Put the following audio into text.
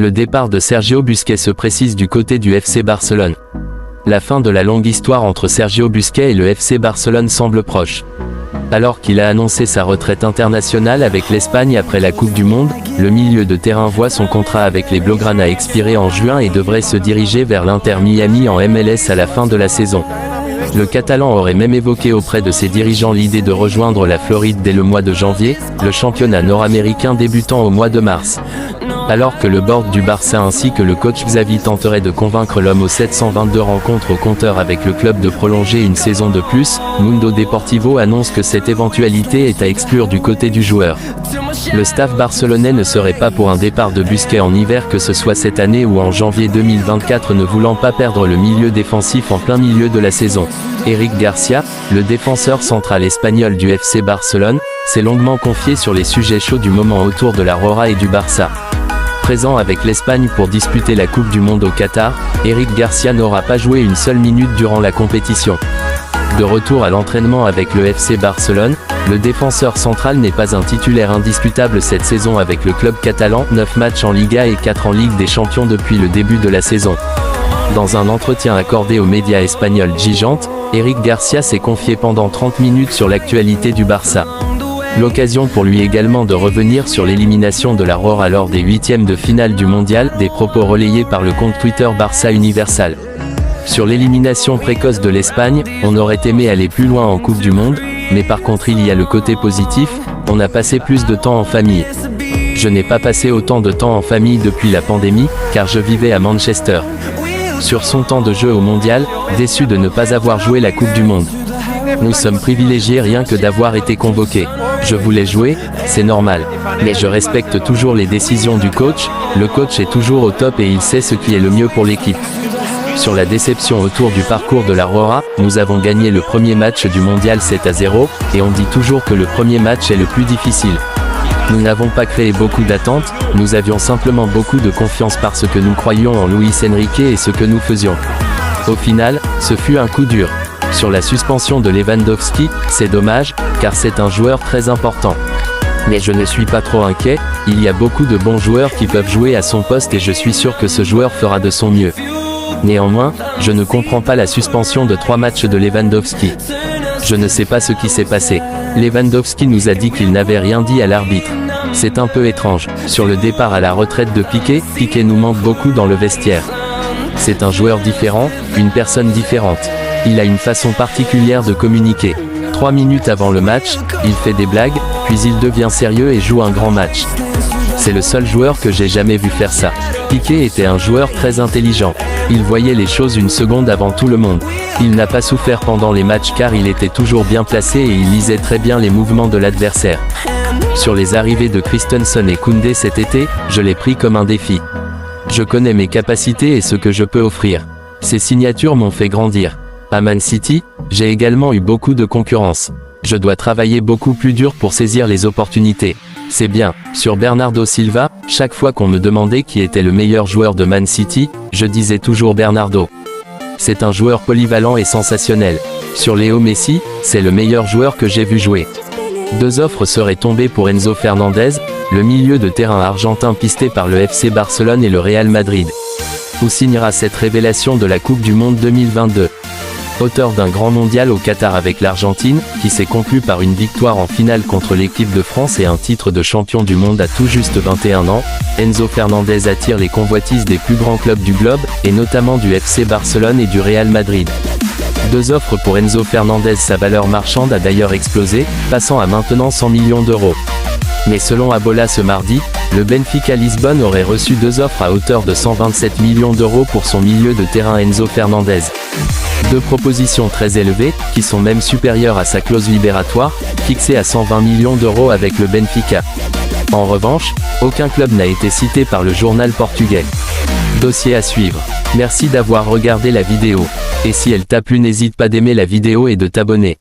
Le départ de Sergio Busquets se précise du côté du FC Barcelone. La fin de la longue histoire entre Sergio Busquets et le FC Barcelone semble proche. Alors qu'il a annoncé sa retraite internationale avec l'Espagne après la Coupe du Monde, le milieu de terrain voit son contrat avec les Blaugrana expirer en juin et devrait se diriger vers l'Inter Miami en MLS à la fin de la saison. Le Catalan aurait même évoqué auprès de ses dirigeants l'idée de rejoindre la Floride dès le mois de janvier, le championnat nord-américain débutant au mois de mars. Alors que le board du Barça ainsi que le coach Xavi tenteraient de convaincre l'homme aux 722 rencontres au compteur avec le club de prolonger une saison de plus, Mundo Deportivo annonce que cette éventualité est à exclure du côté du joueur. Le staff barcelonais ne serait pas pour un départ de Busquets en hiver, que ce soit cette année ou en janvier 2024, ne voulant pas perdre le milieu défensif en plein milieu de la saison. Eric Garcia, le défenseur central espagnol du FC Barcelone, s'est longuement confié sur les sujets chauds du moment autour de la Roja et du Barça. Présent avec l'Espagne pour disputer la Coupe du Monde au Qatar, Eric Garcia n'aura pas joué une seule minute durant la compétition. De retour à l'entraînement avec le FC Barcelone, le défenseur central n'est pas un titulaire indiscutable cette saison avec le club catalan, 9 matchs en Liga et 4 en Ligue des Champions depuis le début de la saison. Dans un entretien accordé aux médias espagnols Gigante, Eric Garcia s'est confié pendant 30 minutes sur l'actualité du Barça. L'occasion pour lui également de revenir sur l'élimination de la Roja lors des huitièmes de finale du mondial, des propos relayés par le compte Twitter Barça Universal. Sur l'élimination précoce de l'Espagne, on aurait aimé aller plus loin en Coupe du Monde, mais par contre il y a le côté positif, on a passé plus de temps en famille. Je n'ai pas passé autant de temps en famille depuis la pandémie, car je vivais à Manchester. Sur son temps de jeu au mondial, déçu de ne pas avoir joué la Coupe du Monde. Nous sommes privilégiés rien que d'avoir été convoqués. Je voulais jouer, c'est normal. Mais je respecte toujours les décisions du coach, le coach est toujours au top et il sait ce qui est le mieux pour l'équipe. Sur la déception autour du parcours de la Roja, nous avons gagné le premier match du mondial 7-0, et on dit toujours que le premier match est le plus difficile. Nous n'avons pas créé beaucoup d'attentes, nous avions simplement beaucoup de confiance parce que nous croyions en Luis Enrique et ce que nous faisions. Au final, ce fut un coup dur. Sur la suspension de Lewandowski, c'est dommage, car c'est un joueur très important. Mais je ne suis pas trop inquiet, il y a beaucoup de bons joueurs qui peuvent jouer à son poste et je suis sûr que ce joueur fera de son mieux. Néanmoins, je ne comprends pas la suspension de 3 matchs de Lewandowski. Je ne sais pas ce qui s'est passé. Lewandowski nous a dit qu'il n'avait rien dit à l'arbitre. C'est un peu étrange. Sur le départ à la retraite de Piqué, Piqué nous manque beaucoup dans le vestiaire. C'est un joueur différent, une personne différente. Il a une façon particulière de communiquer. 3 minutes avant le match, il fait des blagues, puis il devient sérieux et joue un grand match. C'est le seul joueur que j'ai jamais vu faire ça. Piqué était un joueur très intelligent. Il voyait les choses une seconde avant tout le monde. Il n'a pas souffert pendant les matchs car il était toujours bien placé et il lisait très bien les mouvements de l'adversaire. Sur les arrivées de Christensen et Koundé cet été, je l'ai pris comme un défi. Je connais mes capacités et ce que je peux offrir. Ces signatures m'ont fait grandir. À Man City, j'ai également eu beaucoup de concurrence. Je dois travailler beaucoup plus dur pour saisir les opportunités. C'est bien. Sur Bernardo Silva, chaque fois qu'on me demandait qui était le meilleur joueur de Man City, je disais toujours Bernardo. C'est un joueur polyvalent et sensationnel. Sur Léo Messi, c'est le meilleur joueur que j'ai vu jouer. 2 offres seraient tombées pour Enzo Fernandez, le milieu de terrain argentin pisté par le FC Barcelone et le Real Madrid. Où signera cette révélation de la Coupe du Monde 2022 ? Auteur d'un grand mondial au Qatar avec l'Argentine, qui s'est conclu par une victoire en finale contre l'équipe de France et un titre de champion du monde à tout juste 21 ans, Enzo Fernandez attire les convoitises des plus grands clubs du globe, et notamment du FC Barcelone et du Real Madrid. 2 offres pour Enzo Fernandez, sa valeur marchande a d'ailleurs explosé, passant à maintenant 100 millions d'euros. Mais selon Abola ce mardi, le Benfica Lisbonne aurait reçu 2 offres à hauteur de 127 millions d'euros pour son milieu de terrain Enzo Fernandez. 2 propositions très élevées, qui sont même supérieures à sa clause libératoire, fixée à 120 millions d'euros avec le Benfica. En revanche, aucun club n'a été cité par le journal portugais. Dossier à suivre. Merci d'avoir regardé la vidéo. Et si elle t'a plu, n'hésite pas d'aimer la vidéo et de t'abonner.